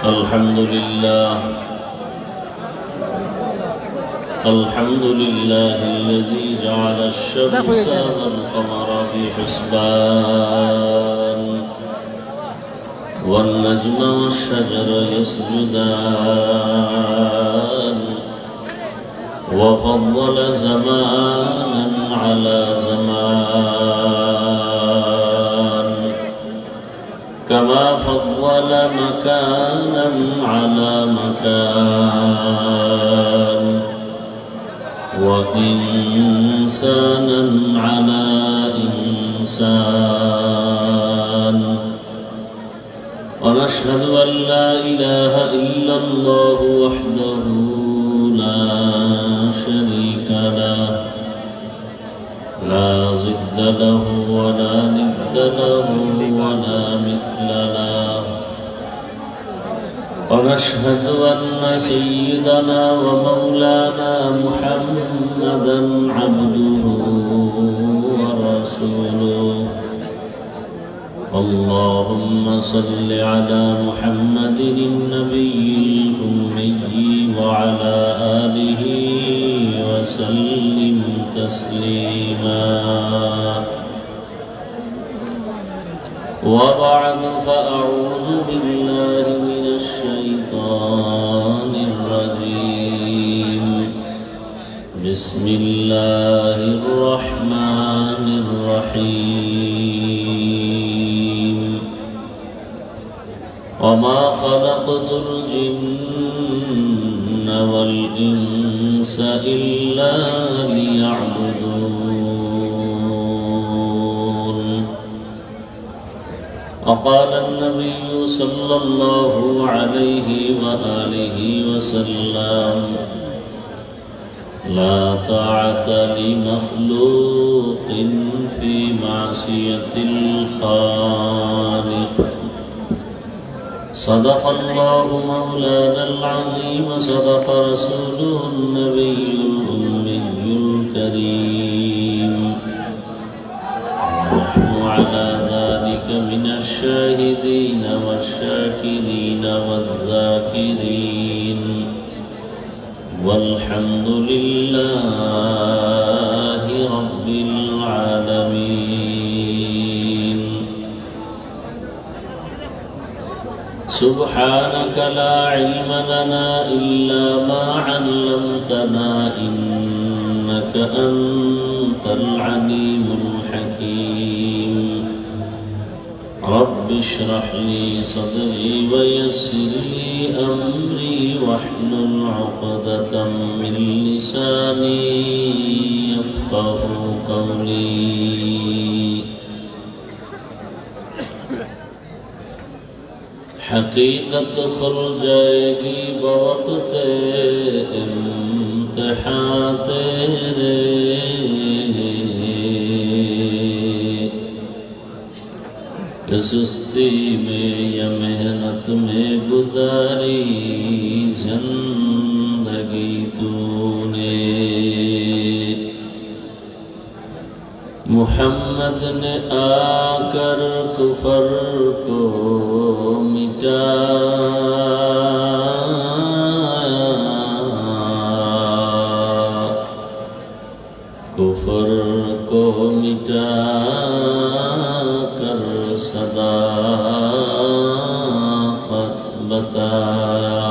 الحمد لله الذي جعل الشمس والقمر في حسبان والنجم والشجر يسجدان وفضل زمانا على زمان كما فضل مكانا على مكان وإنسانا على إنسان ونشهد أن لا إله إلا الله وحده لا شريك له لا ضد له ولا ند له ولا مثل له ونشهد أن سيدنا ومولانا محمدا عبده ورسوله اللهم صل على محمد النبي الأمي وعلى آله وسلم تسليما وبعد فأعوذ بالله من الشيطان الرجيم بسم الله الرحمن الرحيم وما خلقت الجن والإنس إلا ليعبدون وقال النبي صلى الله عليه وآله وسلم لا طاعة لمخلوق في معصية الخالق صدق الله مولانا العظيم صدق رسوله النبي الأمي الكريم نحن على ذلك من الشاهدين والشاكرين والذاكرين والحمد لله رب العالمين سبحانك لا علم لنا إلا ما علمتنا إنك أنت العليم الحكيم رب اشرح لي صدري ويسر لي أمري واحلل عقدة من لساني يفقه قولي حقیقت کھل جائے گی بوقت امتحان تیرے کہ سستی میں یا محنت میں گزاری زندگی تو نے محمد نے آ کر کفر کو کفر کو مٹا کر صداقت بتایا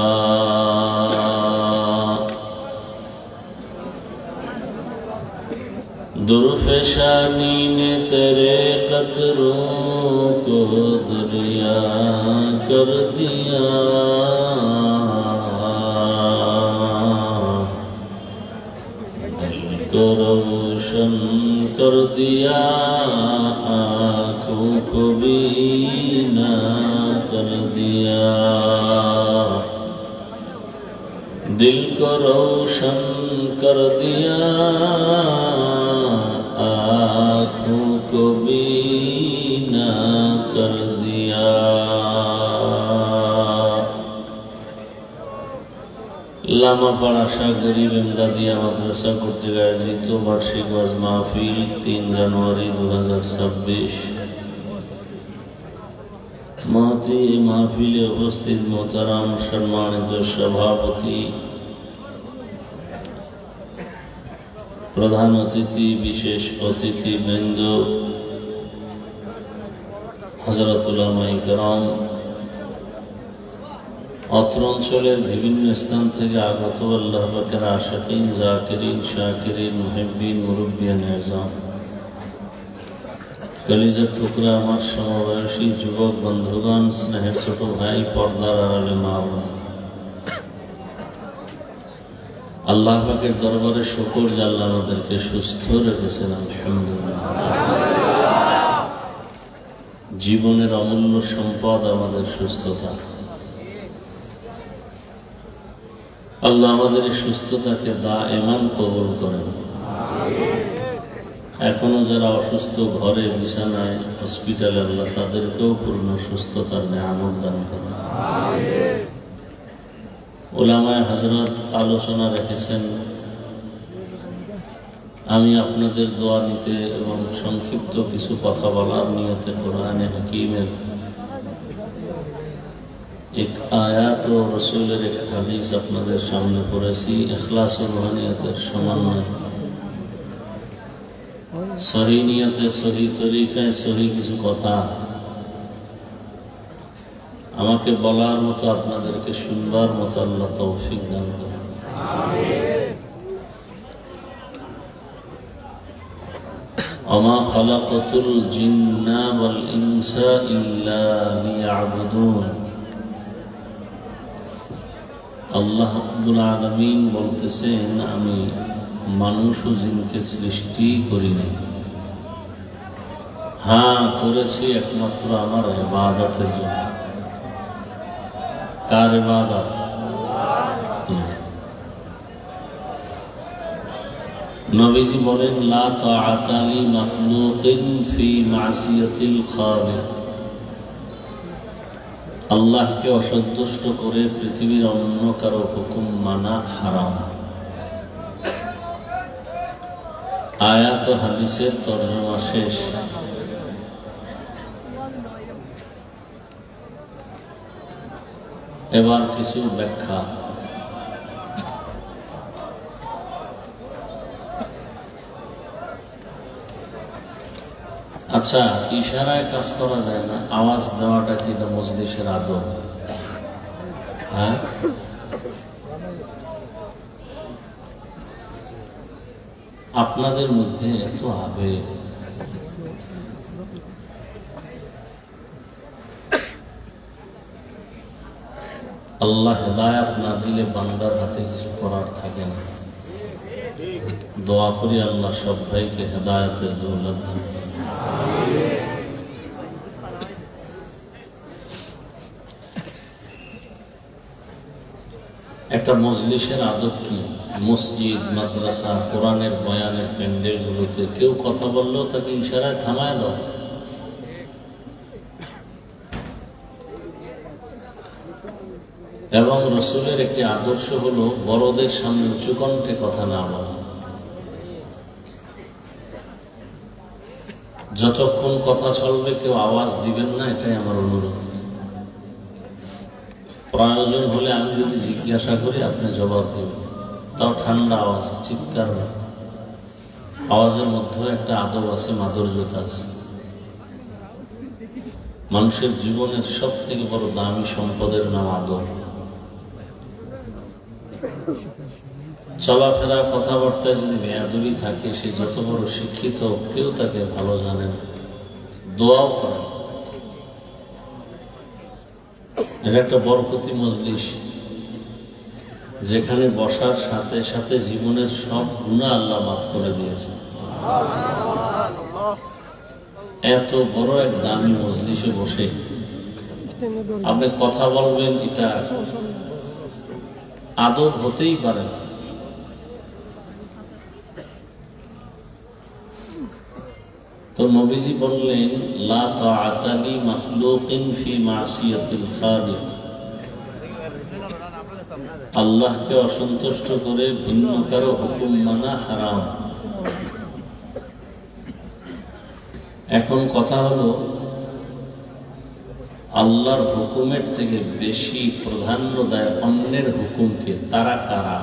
درفشانی نے تیرے قطروں کو دریا کر دیا دل کو روشن کر دیا آنکھوں کو بینا کر دیا دل کو روشن کر دیا آنکھوں کو بینا کر دیا লামাপাড়া গরিব এমদাদিয়া মাদ্রাসা কর্তৃক আয়োজিত বার্ষিক ওয়াজ মাহফিল 3 জানুয়ারি 2026 সভাপতি, এই মাহফিলে উপস্থিত মোহতারাম সম্মানিত সভাপতি, প্রধান অতিথি, বিশেষ অতিথিবৃন্দ, হযরত উলামায়ে কেরাম, অত্র অঞ্চলের বিভিন্ন স্থান থেকে আগত আল্লাহ পাকের আশিকিন, জাকিরিন, শাকিরিন, মুহিব্বিন, মুরব্বিয়ান আযম, কলিজার টুকরা আমার সমবয়সী যুবক বন্ধুগণ, স্নেহের ছোট ভাই, পর্দার আড়ালে মা বোন, আল্লাহ পাকের দরবারে শুকর যে আল্লাহ আমাদেরকে সুস্থ রেখেছেন, আলহামদুলিল্লাহ। জীবনের অমূল্য সম্পদ আমাদের সুস্থতা। আল্লাহ আমাদের এই সুস্থতাকে দায়েমান কবুল করেন। এখনো যারা অসুস্থ, ঘরে বিছানায়, হসপিটালে, আল্লাহ তাদেরকেও পূর্ণ সুস্থতার নিয়ামত দান করেন। উলামায়ে হযরত আলোচনা রেখেছেন, আমি আপনাদের দোয়া নিতে এবং সংক্ষিপ্ত কিছু কথা বলার নিয়তে কোরআনে হাকিমের এক আয়াত ও রাসূলের এক হাদিস আপনাদের সামনে পড়েছি। ইখলাস ও রুহানিয়তের সমন্বয়, সহি নিয়তে, সহি তরিকায়, সহি কিছু কথা আমাকে বলার মতো, আপনাদেরকে শুনবার মতো আল্লাহ তৌফিক দান করেন। ওমা খালাকাতুল জিন্না ওয়াল ইনসা ইল্লা লিয়াবুদুন। আল্লাহ রাব্বুল আলামিন বলতেছেন, আমি মানুষ ও জিনকে সৃষ্টি করি নাই, হ্যাঁ করেছি একমাত্র আমার ইবাদতের জন্য। কার ইবাদত? নবীজি বলেন, লা তাআতা লি মাখলুকিন ফি মাসিয়াতিল খালিক। আল্লাহকে অসন্তুষ্ট করে পৃথিবীর অন্য কারো হুকুম মানা হারাম। আয়াত ও হাদিসের তরজমা শেষ। এবার কিছু ব্যাখ্যা। আচ্ছা, ইশারায় কাজ করা যায় না, আওয়াজ দেওয়াটা কি না মজলিসের আদব? হ্যাঁ, আপনাদের মধ্যে এত আবেগ, আল্লাহ হেদায়াত না দিলে বান্দার হাতে কিছু করার থাকে না। দোয়া করি আল্লাহ সব ভাইকে হেদায়াতের দৌলত দান করেন। একটা মজলিসের আদব কি? মসজিদ, মাদ্রাসা, কোরআনের বয়ানের প্যান্ডেলগুলোতে কেউ কথা বললেও তাকে ইশারায় থামায় দাও। এবং রাসূলের একটি আদর্শ হলো বড়দের সামনে উঁচু কণ্ঠে কথা না বলা। যতক্ষণ কথা চলবে কেউ আওয়াজ দিবেন না, এটাই আমার অনুরোধ। প্রয়োজন হলে আমি যদি জিজ্ঞাসা করি আপনি জবাব দেবেন, তাও ঠান্ডা আওয়াজ, চিৎকার না। আওয়াজের মধ্যে একটা আদব আছে, মাধুর্যতা আছে। মানুষের জীবনের সব থেকে বড় দামি সম্পদের নাম আদব। চলাফেরা, কথাবার্তায় যদি বেয়াদবি থাকে, সে যত বড় শিক্ষিত কেউ তাকে ভালো জানে না, দোয়াও করে না। এটা একটা বরকতি মজলিস, যেখানে বসার সাথে সাথে জীবনের সব গুনাহ আল্লাহ মাফ করে দিয়েছে। এত বড় এক দামি মজলিসে বসে আপনি কথা বলবেন, এটা আদব হতেই পারে না। তো নবীজি বললেন, লা তাআতা লি মাখলুকিন ফি মাসিয়াতিল খালিক। আল্লাহকে অসন্তুষ্ট করে ভিন্ন কারো হুকুম মানা হারাম। এখন কথা হলো, আল্লাহর হুকুমের থেকে বেশি প্রাধান্য দেয় অন্যের হুকুমকে, তারা কারা?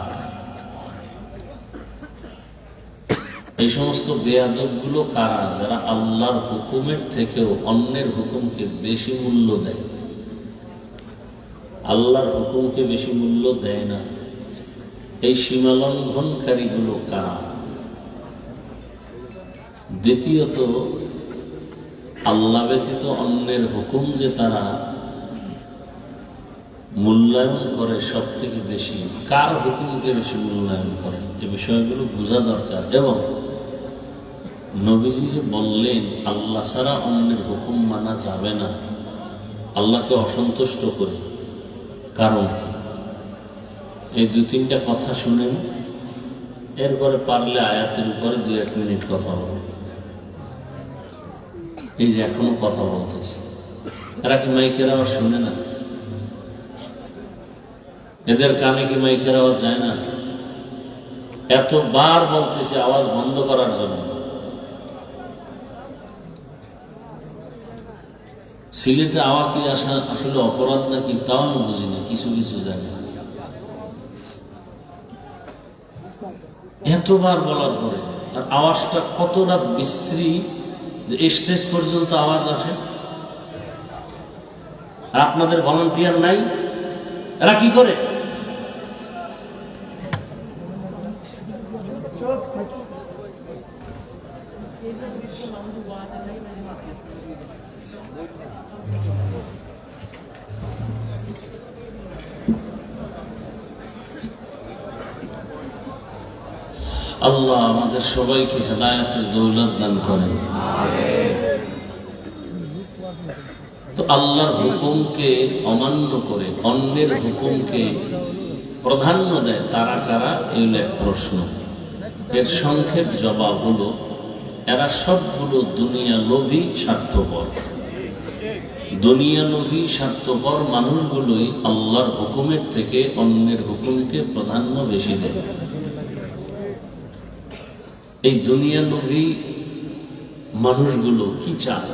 এই সমস্ত বেয়াদবগুলো কারা, যারা আল্লাহর হুকুমের থেকেও অন্যের হুকুমকে বেশি মূল্য দেয়? আল্লাহর হুকুমকে বেশি মূল্য দেয় না। এই সীমালঙ্ঘনকারীগুলো কারা? দ্বিতীয়ত, আল্লাহ ব্যতীত অন্যের হুকুম যে তারা মূল্যায়ন করে সব থেকে বেশি, কার হুকুমকে বেশি মূল্যায়ন করে, এ বিষয়গুলো বোঝা দরকার। এবং নবীজি যে বললেন আল্লাহ ছাড়া অন্যের হুকুম মানা যাবে না, আল্লাহকে অসন্তুষ্ট করে, কারণ কি? এই 2-3টা কথা শুনেন, এরপরে পারলে আয়াতের উপরে 2-1 মিনিট কথা বলুন। এই যে এখনো কথা বলতেছে, এরা কি মাইকের আওয়াজ শুনে না? এদের কানে কি মাইকের আওয়াজ যায় না? এতবার বলতেছে আওয়াজ বন্ধ করার জন্য। সিলেটে আওয়াজ কি আসা আসলে অপরাধ নাকি তাও আমি বুঝি না, কিছু কিছু জানি। এতবার বলার পরে আর আওয়াজটা কতটা বিশ্রী যে স্টেজ পর্যন্ত আওয়াজ আসে। আর আপনাদের ভলান্টিয়ার নাই, এরা কি করে? আল্লাহ আমাদের সবাইকে হেদায়েতের দৌলত দান করেন। তো আল্লাহর হুকুমকে অমান্য করে অন্যের হুকুমকে প্রাধান্য দেয় তারা কারা, এই হলো এক প্রশ্ন। এর সংক্ষেপ জবাব হলো, এরা সবগুলো দুনিয়া লোভী স্বার্থপর। দুনিয়া লোভী স্বার্থপর মানুষগুলোই আল্লাহর হুকুমের থেকে অন্যের হুকুমকে প্রাধান্য বেশি দেয়। এই দুনিয়া লোভী মানুষগুলো কি চায়?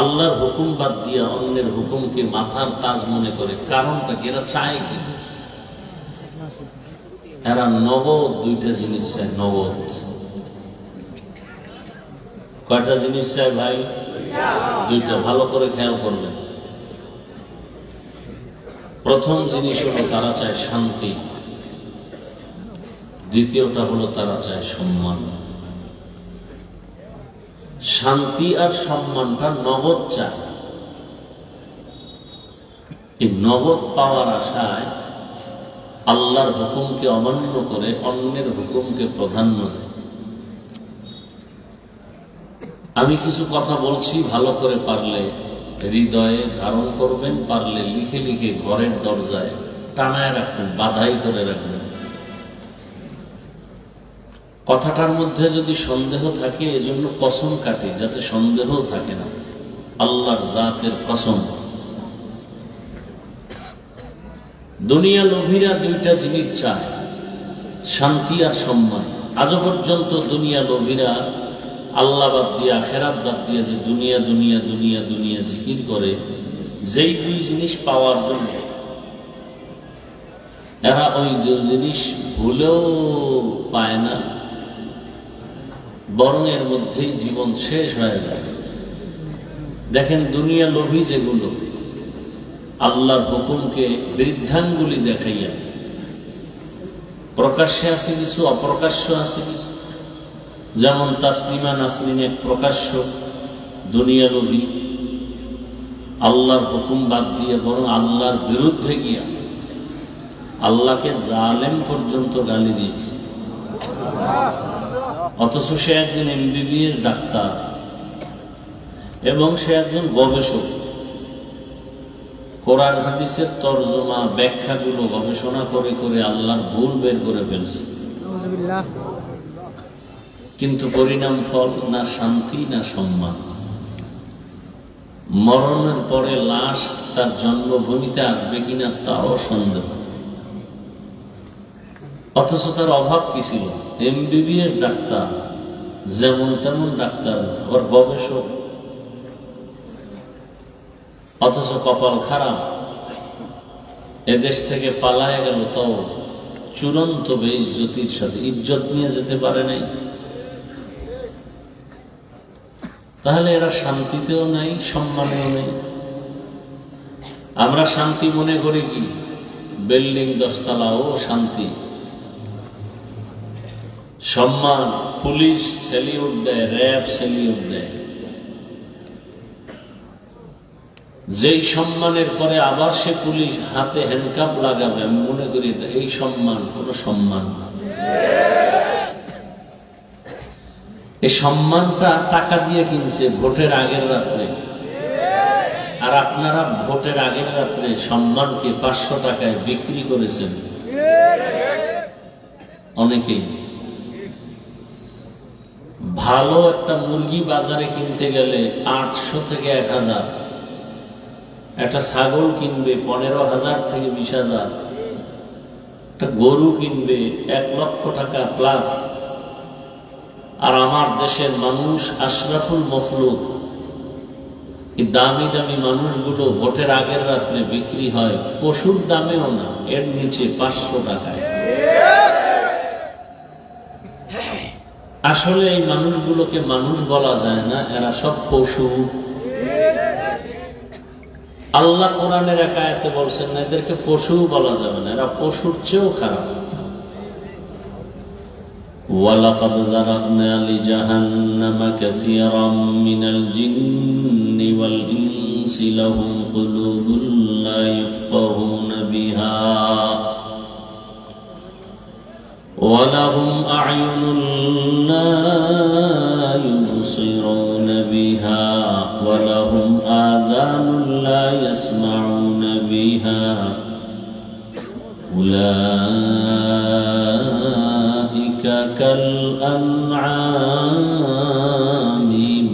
আল্লাহর হুকুম বাদ দিয়া অন্যের হুকুমকে মাথার তাজ মনে করে। কারণটা কি? এরা চায় কি? এরা নগদ 2টা জিনিস চায়। নগদ কয়টা জিনিস চায় ভাই? 2টা। ভালো করে খেয়াল করবেন। প্রথম জিনিস হলো তারা চায় শান্তি, দ্বিতীয়টা হলো তারা চায় সম্মান। শান্তি আর সম্মানটা নগদ চায়। এই নগদ পাওয়ার আশায় আল্লাহর হুকুমকে অমান্য করে অন্যের হুকুমকে প্রাধান্য দেয়। আমি কিছু কথা বলছি, ভালো করে পারলে হৃদয়ে ধারণ করবেন, পারলে লিখে লিখে ঘরের দরজায় টানায় রাখবেন, বাধাই করে রাখবেন। কথাটার মধ্যে যদি সন্দেহ থাকে, এজন্য কসম কাটে যাতে সন্দেহ থাকে না। আল্লাহর জাতের কসম। দুনিয়া লোভীরা 2টা জিনিস চায়, শান্তি আর সম্মান। আজও পর্যন্ত দুনিয়া লোভীরা আল্লাহ বাদ দিয়ে, আখেরাত বাদ দিয়ে যে দুনিয়া দুনিয়া দুনিয়া দুনিয়া জিকির করে, যেই 2 জিনিস পাওয়ার জন্য এরা ওই 2 জিনিস ভুলেও পায় না, বরং এর মধ্যেই জীবন শেষ হয়ে যায়। দেখেন দুনিয়া লোভী যেগুলো আল্লাহর হুকুমকে বৃদ্ধাঙ্গুলি দেখাইয়া, প্রকাশ্যে আছে কিছু, অপ্রকাশ্য আছে কিছু। যেমন তাসলিমা নাসরিন এক প্রকাশ্য দুনিয়া লোভী, আল্লাহর হুকুম বাদ দিয়ে বরং আল্লাহর বিরুদ্ধে গিয়া আল্লাহকে জালেম পর্যন্ত গালি দিয়েছে। অথচ সে একজন MBBS ডাক্তার এবং সে একজন গবেষক। কোরআন হাদিসের তরজমা ব্যাখ্যাগুলো গবেষণা করে করে আল্লাহর ভুল বের করে ফেলছে। কিন্তু পরিণাম ফল না শান্তি না সম্মান। মরণের পরে লাশ তার জন্মভূমিতে আসবে কিনা তাও সন্দেহ। অথচ তার অভাব কি ছিল? MBBS ডাক্তার, যেমন তেমন ডাক্তার, আবার গবেষক। অথচ কপাল খারাপ, এদেশ থেকে পালায় গেল, তাও চূড়ান্ত বেইজ্জতির সাথে, ইজ্জত নিয়ে যেতে পারে নাই। তাহলে এরা শান্তিতেও নাই, সম্মানেও নেই। আমরা শান্তি মনে করি কি বিল্ডিং 10 তলা, ও শান্তি, সম্মান, পুলিশ সেলিউট দেয়, র্যাব সেলিউট দেয়। যেই সম্মানের পরে আবার সে পুলিশ হাতে হ্যান্ডকাপ লাগাবে, আমি মনে করি এই সম্মান কোন সম্মান না। এই সম্মানটা টাকা দিয়ে কিনছে ভোটের আগের রাত্রে, আর আপনারা ভোটের আগের রাত্রে সম্মানকে 500 টাকায় বিক্রি করেছেন অনেকেই। ভালো একটা মুরগি বাজারে কিনতে গেলে 800 থেকে 1000, একটা ছাগল কিনবে 15,000 থেকে 20,000, একটা গরু কিনবে 1 লক্ষ টাকা প্লাস। আর আমার দেশের মানুষ আশরাফুল মখলুক, এই দামি দামি মানুষগুলো ভোটের আগের রাত্রে বিক্রি হয় পশুর দামেও না, এর নিচে 500 টাকায়। আসলে এই মানুষগুলোকে মানুষ বলা যায় না, এরা সব পশু। আল্লাহ কোরআনের এক আয়াতে বলছেন না, এদেরকে পশু বলা যাবে না, এরা পশুর চেয়েও খারাপ। ওয়ালাকাদ যারানা লিজাহান্নামা কাসীরাম মিনাল জিন্নি ওয়াল ইনসি লাহুম কুলুবুন লা ইয়াফকাহুনা বিহা ওয়া লাহুম আ'য়ুনুন লা ইউবসিরুনা বিহা ওয়া লাহুম আযানুন লা ইয়াসমাউনা বিহা উলাইকা কাল আনআমি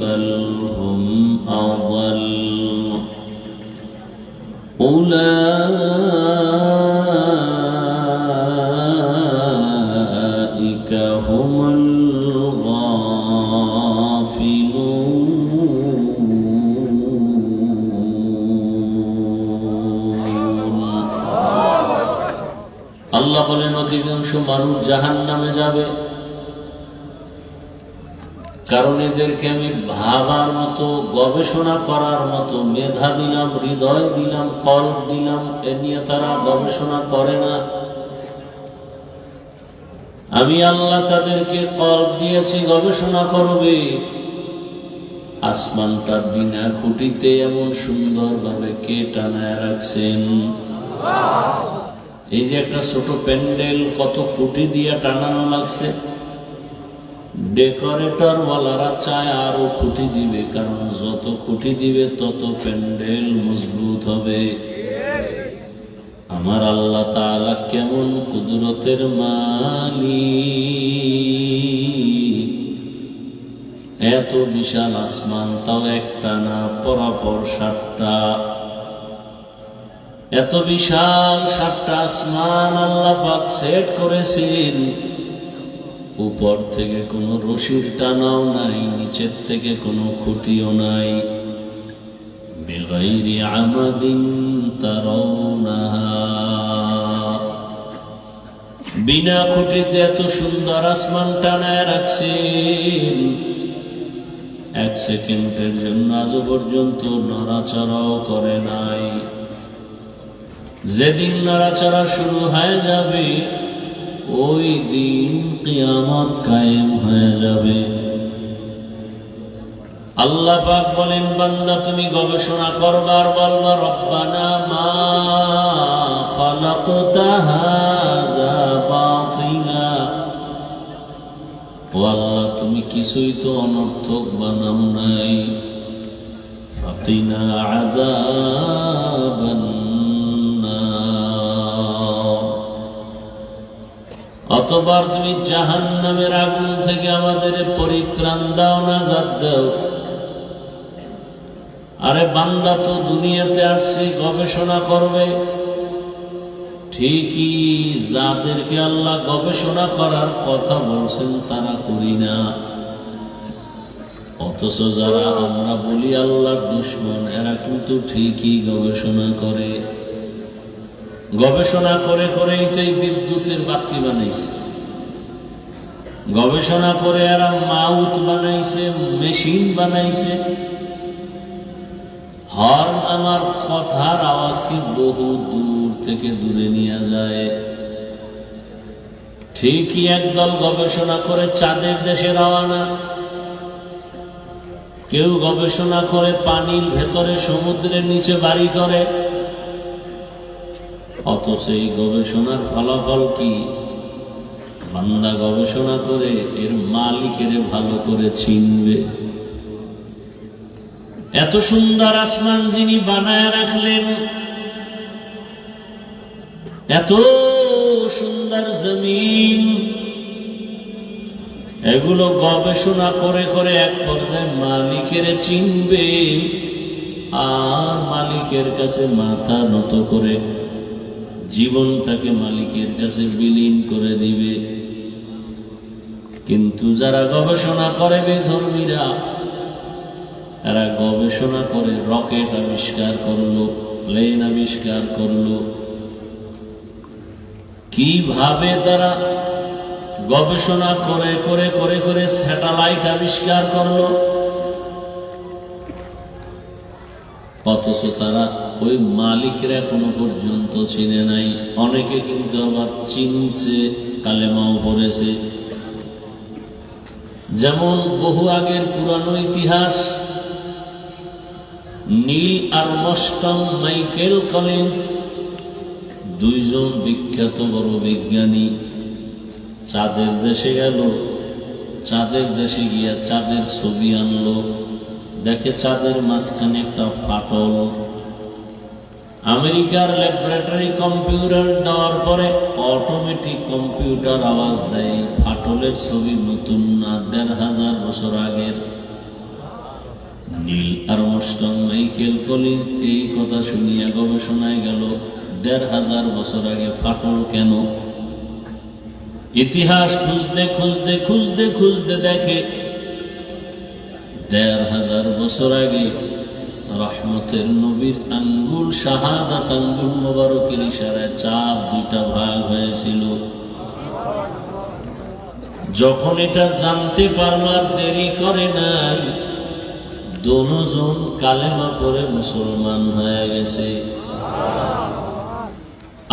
বাল হুম আযাল উলাইকা হুমুল আল্লাহ বলেন অধিকাংশ মানুষ জাহান্নামে যাবে, কারণ এদেরকে আমি ভাবার মতো, গবেষণা করার মতো মেধা দিলাম, হৃদয় দিলাম, কল্প দিলাম, এ নিয়ে তারা গবেষণা করে না। আমি আল্লাহ তাদেরকে কল্প দিয়েছি, গবেষণা করবে। আসমানটা বিনা খুঁটিতে এমন সুন্দরভাবে কে টানায় রাখছেন। এই যে একটা ছোট প্যান্ডেল কত খুঁটি দিয়ে টানানো লাগছে, ডেকোরেটর ওয়ালারা চায় আরো খুঁটি দিবে, কারণ যত খুঁটি দিবে তত প্যান্ডেল মজবুত হবে। আমার আল্লাহ তাআলা কেমন কুদরতের মালিক, এত বিশাল আসমান, তাও একটা না, পরাপর 7টা। এত বিশাল 7টা আসমান আল্লাহ পাক সেট করেছেন। উপর থেকে কোনো রশির টানাও নাই, নিচের থেকে কোনো খুঁটিও নাই। বিগাইরি আমাদিন তারাউনাহা, বিনা খুঁটিতে এত সুন্দর আসমান টানায় রাখছেন। 1 সেকেন্ডের জন্য আজ পর্যন্ত নড়াচড়াও করে নাই। যেদিন নড়াচড়া শুরু হয়ে যাবে, ওই দিন কিয়ামত কায়েম হয়ে যাবে। আল্লাহ পাক বলেন, বান্দা তুমি গবেষণা করবার, বলবা রব্বানা মা খালাকতা হাযা বাতিলা, ও আল্লাহ তুমি কিছুই তো অনর্থক বানাও নাই। ফাকিনা আযাবান, অতঃপর তুমি জাহান্নামের আগুন থেকে আমাদের পরিত্রাণ দাও, নাজাত দাও। আরে বান্দা তো দুনিয়াতে আসছে গবেষণা করবে, ঠিকই যাদেরকে আল্লাহ গবেষণা করার কথা বলছেন তারা করি না। অথচ যারা আমরা বলি আল্লাহর দুশমন, এরা কিন্তু ঠিকই গবেষণা করে। গবেষণা করে করেই তো এই বিদ্যুতের বাতি বানাইছে, গবেষণা করে এরা মাউথ বানাইছে, মেশিন বানাইছে। হর্ন আমার কথার আওয়াজকে বহু দূর থেকে দূরে নিয়ে যায়। ঠিকই একদল গবেষণা করে চাঁদের দেশে রওনা, কেউ গবেষণা করে পানির ভেতরে সমুদ্রের নিচে বাড়ি করে। অথচ এই গবেষণার ফলাফল কি? বান্দা গবেষণা করে এর মালিকের ভালো করে চিনবে। এত সুন্দর আসমান যিনি বানায় রাখলেন, এত সুন্দর জমিন, এগুলো গবেষণা করে করে এক পর্যায়ে মালিকের চিনবে আর মালিকের কাছে মাথা নত করে জীবনটাকে মালিকের কাছে বিলীন করে দিবে। কিন্তু যারা গবেষণা করে বেধর্মীরা, এরা গবেষণা করে রকেট আবিষ্কার করলো, প্লেন আবিষ্কার করলো। কিভাবে তারা গবেষণা করে করে করে করে স্যাটেলাইট আবিষ্কার করলো, অথচ তারা ওই মালিকের এখনো পর্যন্ত চিনে নাই। অনেকে কিন্তু আবার চিনছে, কালেমাও পড়েছে। যেমন বহু আগের পুরানো ইতিহাস, নীল আর্মস্ট্রং, মাইকেল কলিন্স, দুইজন বিখ্যাত বড় বিজ্ঞানী চাঁদের দেশে গেল। চাঁদের দেশে গিয়া চাঁদের ছবি আনলো, দেখে চাঁদের মাঝখানে একটা ফাটল। আমেরিকার ল্যাবরেটরি কম্পিউটার দেওয়ার পরে অটোমেটিক কম্পিউটার আওয়াজ দেয় ফাটলের ছবি নতুন না, ১৫০০ বছর আগের। নীল আর্মস্ট্রং, মাইকেল কলিন্স এই কথা শুনিয়া গবেষণায় গেল, ১৫০০ বছর আগে ফাটল কেন? ইতিহাস খুঁজতে খুঁজতে খুঁজতে খুঁজতে দেখে ১৫০০ বছর আগে রহমতের নবীর আঙ্গুল, শাহাদাত আঙ্গুল মোবারকের ইশারায় চাঁদ দুইটা ভাগ হয়েছিল। যখন এটা জানতে পারবার দেরি করে নাই, দুজন কালেমা পড়ে মুসলমান হয়ে গেছে।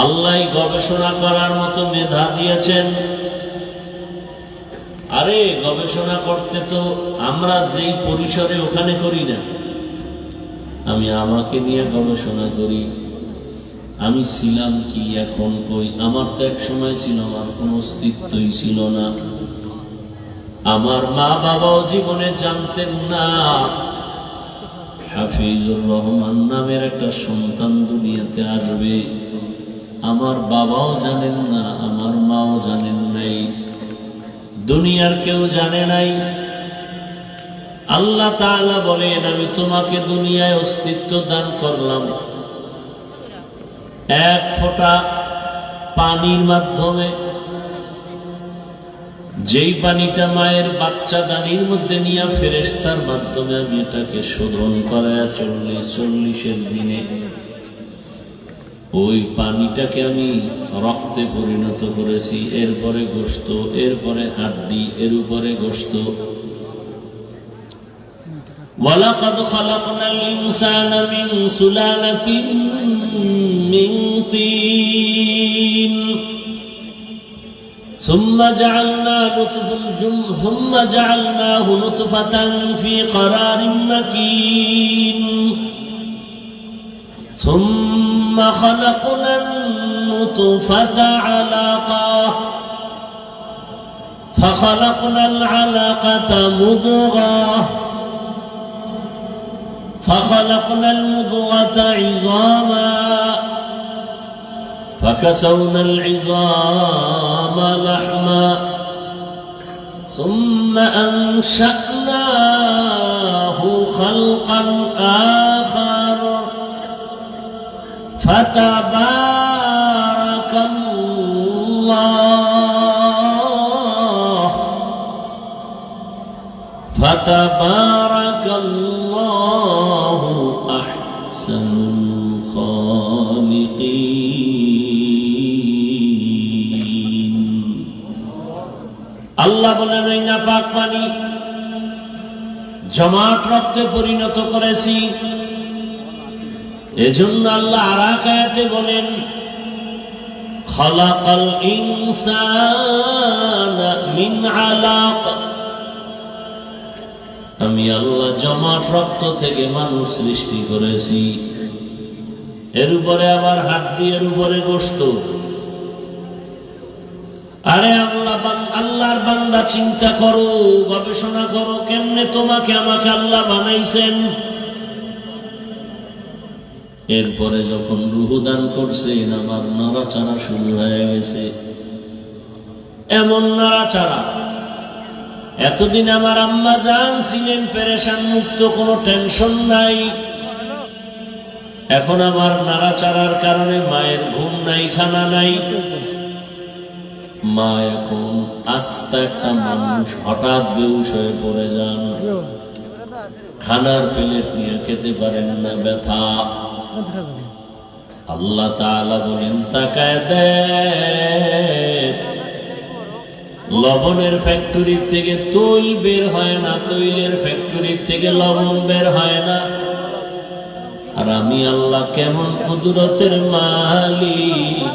আল্লাহ গবেষণা করার মতো মেধা দিয়েছেন। আরে গবেষণা করতে তো আমরা যেই পরিসরে ওখানে করি না। আমি আমাকে নিয়ে গবেষণা করি, আমি ছিলাম কি, এখন কই। আমার তো এক সময় ছিল, আমার কোনো অস্তিত্বই ছিল না। আমার মা বাবাও জীবনে জানতেন না হাফিজুর রহমান নামের একটা সন্তান দুনিয়াতে আসবে। আমার বাবাও জানেন না, আমার মাও জানেন নাই, দুনিয়ার কেউ জানে নাই। আল্লাহ তাআলা বলেন, আমি তোমাকে দুনিয়ায় অস্তিত্ব দান করলাম এক ফোঁটা পানির মাধ্যমে। যেই পানিটা মায়ের বাচ্চা দানির মধ্যে নিয়ে ফেরেশতার মাধ্যমে আমি এটাকে শোধন করায় ৪০-৪০ দিনে ওই পানিটাকে আমি রক্তে পরিণত করেছি। এরপরে গোশত, এরপরে হাড্ডি, এর উপরে গোশত। ওয়ালাকাদ খালাকনাল ইনসানা মিন সুলালাতিন মিন তিন ثم جعلناه نطفة في قرار مكين ثم خلقنا النطفة علقة فخلقنا العلقة مضغة فخلقنا المضغة عظاما فكسونا العظام لحما ثم أنشأناه خلقا آخر فتبارك الله الغارقين আল্লাহ বলেন ওই নাপাক পানি জমাট রক্তে পরিণত করেছি। এজন্য আল্লাহ আর এক আয়াতে বলেন খালাকাল ইনসানা মিন আলাক, আমি আল্লাহ জমাট রক্ত থেকে মানুষ সৃষ্টি করেছি, এর উপরে আবার হাড্ডি, এর উপরে গোশত। আরে আল্লাহর বান্দা চিন্তা করো, গবেষণা করো, কেমনে তোমাকে আমাকে আল্লাহ বানাইছেন। এরপরে যখন রূহ দান করছেন আমার নড়াচড়া শুরু হয়ে গেছে। এমন নড়াচড়া, এতদিন আমার আম্মা জান ছিলেন পেরেশান মুক্ত, কোনো টেনশন নাই। এখন আমার নাড়াচাড়ার কারণে মায়ের ঘুম নাই, খানা নাই। মা এখন আস্তে একটা মানুষ হঠাৎ বেহুশ হয়ে পড়ে যান, খানার প্লেট নিয়ে খেতে পারেন না, ব্যথা। আল্লাহ তাআলা বলেন তাকায় দেখ, লবণের ফ্যাক্টরি থেকে তৈল বের হয় না, তৈলের ফ্যাক্টরি থেকে লবণ বের হয় না। আর আমি আল্লাহ কেমন কুদরতের মালিক,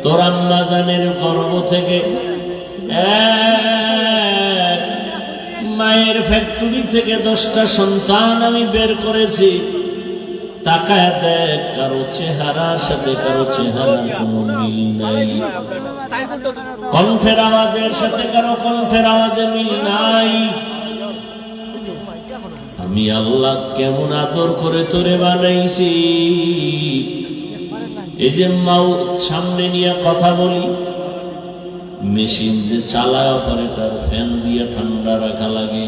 তোর আম্মা জানের গর্ভ থেকে মায়ের ফ্যাক্টরি থেকে 10টা সন্তান আমি বের করেছি। তাকায় দেখ, কারো চেহারার সাথে কারো চেহারার কোনো মিল নাই, কণ্ঠের আওয়াজের সাথে কারো কণ্ঠের আওয়াজে মিল নাই। আমি আল্লাহ কেমন আদর করে তোরে বানাইছি। এই যে মাউত সামনে নিয়ে কথা বলি, মেশিন যে চালায় অপারেটর, ফ্যান দিয়ে ঠান্ডা রাখা লাগে,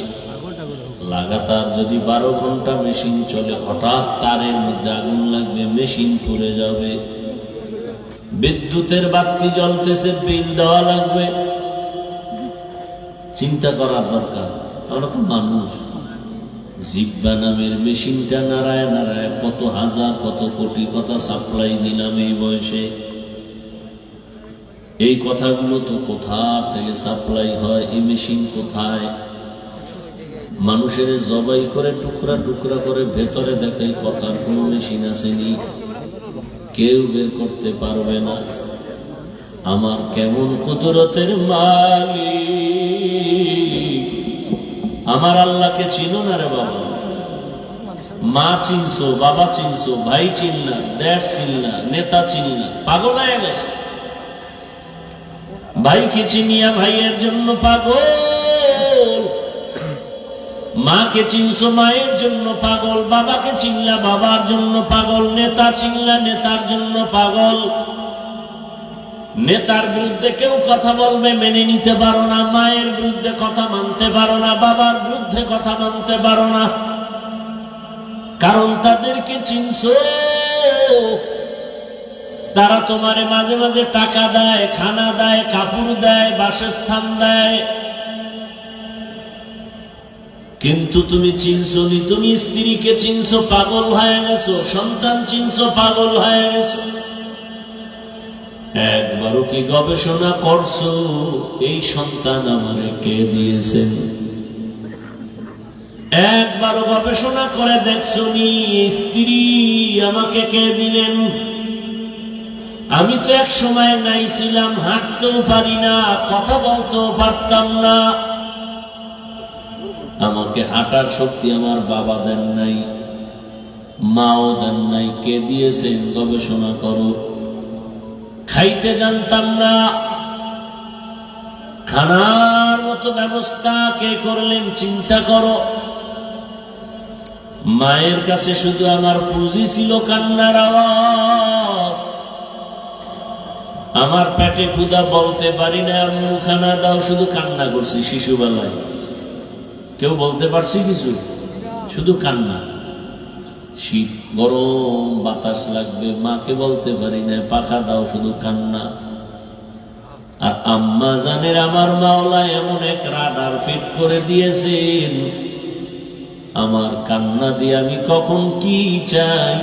লাগাতার যদি 12 ঘন্টা মেশিন চলে, হঠাৎ তারের মধ্যে আগুন লাগবে, মেশিন পুড়ে যাবে। বিদ্যুতের বাতি জ্বলতেছে, বিল দেওয়া লাগবে। চিন্তা করার দরকার, আমরা তো মানুষ। জিব্বা নামের মেশিনটা নাড়ায় নাড়ায় কত হাজার কত কোটি কথা সাপ্লাই দিলাম এই বয়সে। এই কথাগুলো তো কোথা থেকে সাপ্লাই হয়, এই মেশিন কোথায়? মানুষের জবাই করে টুকরা টুকরা করে ভেতরে দেখে কথার কোন মেশিন আসেনি, কেউ বের করতে পারবে না। আমার কেমন কুদরতের মালিক। আমার আল্লাহকে চিনো না রে বাবা? মা চিনছো, বাবা চিনছো, ভাই চিন না, দেশ চিন না, নেতা চিন না, পাগল হয়ে গেছে। ভাইকে চিনিয়া ভাইয়ের জন্য পাগল, মাকে চিনছো মায়ের জন্য পাগল, বাবাকে চিনলা বাবার জন্য পাগল, নেতা চিনলা নেতার জন্য পাগল। নেতার বিরুদ্ধে কেউ কথা বলবে মেনে নিতে পারো না, মায়ের বিরুদ্ধে কথা মানতে পারো না, বাবার বিরুদ্ধে কথা মানতে পারো না, কারণ তাদেরকে চিনছো। তারা তোমারে মাঝে মাঝে টাকা দেয়, খানা দেয়, কাপড় দেয়, বাসস্থান দেয়, কিন্তু তুমি চিনছো নি। তুমি স্ত্রীকে চিনছো, পাগল হয়ে গেছো, সন্তান চিনছো, পাগল হয়ে গেছো। একবারও কি গবেষণা করছো এই সন্তান আমারে কে দিয়েছেন? একবারও গবেষণা করে দেখছো নি স্ত্রী আমাকে কে দিলেন? আমি তো এক সময় নাই ছিলাম, হাঁটতেও পারি না, কথা বলতেও পারতাম না। আমাকে হাঁটার শক্তি আমার বাবা দেন নাই, মাও দেন নাই, কে দিয়েছেন? গবেষণা করো। খাইতে জানতাম না, খানার মতো ব্যবস্থা কে করলেন? চিন্তা করো। মায়ের কাছে শুধু আমার পুঁজি ছিল কান্নার আওয়াজ। আমার পেটে ক্ষুধা, বলতে পারি না আম্মু খানা দাও, শুধু কান্না করছি শিশুবেলায়। কেউ বলতে পারছি কিছু? শুধু কান্না। শীত গরম বাতাস লাগবে, মাকে বলতে পারি না পাখা দাও, শুধু কান্না। আর আম্মা জানের আমার মাওলা এমন এক রাডার ফিট করে দিয়েছেন, আমার কান্না দিয়ে আমি কখন কি চাই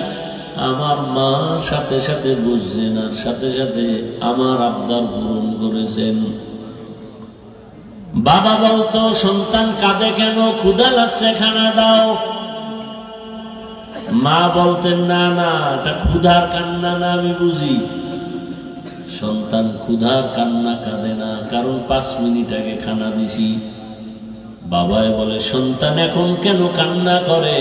আমার মা সাথে সাথে বুঝছেন আর সাথে সাথে আমার আবদার পূরণ করেছেন। বাবা বলতো, সন্তান কাঁদে কেন? ক্ষুধা লাগছে, খানা দাও। মা বলতেন, না না, এটা ক্ষুধার কান্না না, আমি বুঝি। সন্তান ক্ষুধার কান্না কাঁদে না, কারণ 5 মিনিট আগে খানা দিছি। বাবাই বলে, সন্তান এখন কেন কান্না করে?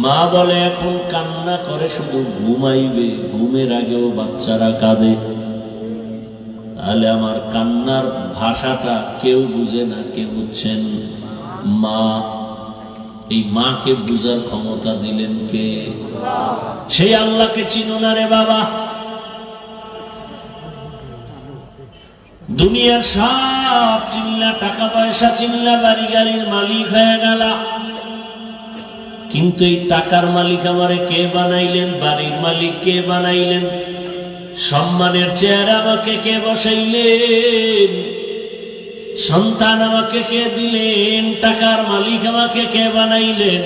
মা বলে, এখন কান্না করে শুধু ঘুমাইবে, ঘুমের আগেও বাচ্চারা কাঁদে। তাহলে আমার কান্নার ভাষাটা কেউ বুঝে না, কে বুঝছেন? মা। এই মাকে বুঝার ক্ষমতা দিলেন কে? সেই আল্লাহকে চিনো না রে বাবা? দুনিয়ার সব চিল্লা, টাকা পয়সা চিল্লা, বাড়ি গাড়ির মালিক হয়ে গেল, কিন্তু এই টাকার মালিক আমারে কে বানাইলেন? বাড়ির মালিক কে বানাইলেন? সম্মানের চেয়ারে আমাকে কে বসাইলেন? সন্তান আমাকে কে দিলেন? টাকার মালিক আমাকে কে বানাইলেন?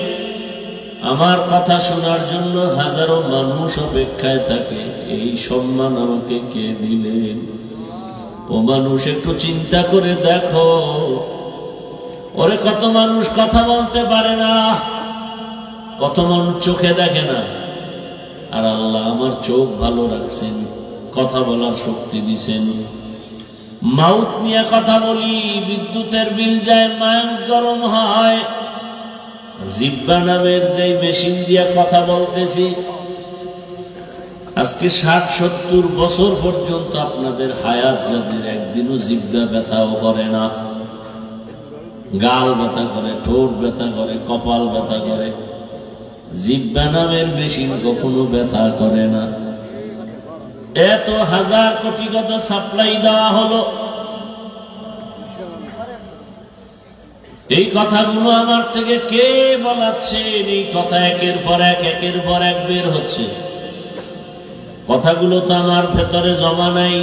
আমার কথা শোনার জন্য হাজারো মানুষ অপেক্ষায় থাকে, এই সম্মান আমাকে কে দিলেন? ও মানুষ, একটু চিন্তা করে দেখো, ওরে কত মানুষ কথা বলতে পারে না, কত মানুষ চোখে দেখে না, আর আল্লাহ আমার চোখ ভালো রাখছেন, কথা বলার শক্তি দিছেন। মাউত নিয়ে কথা বলি, বিদ্যুতের বিল যায়, মাইন্ড গরম হয়। জিব্বা নামের যে মেশিন দিয়ে কথা বলতেছি, আজকে 60-70 বছর পর্যন্ত আপনাদের হায়াত যাদের, একদিনও জিব্বা ব্যথাও করে না। গাল ব্যথা করে, ঠোঁট ব্যথা করে, কপাল ব্যথা করে, জিব্বা নামের মেশিন কখনো ব্যথা করে না। এত হাজার কোটি কথা সাপ্লাই দেওয়া হলো, এই কথাগুলো আমার থেকে কে বলাচ্ছেন? এই কথা একের পর এক, একের পর এক বের হচ্ছে। কথাগুলো তো আমার ভেতরে জমা নাই।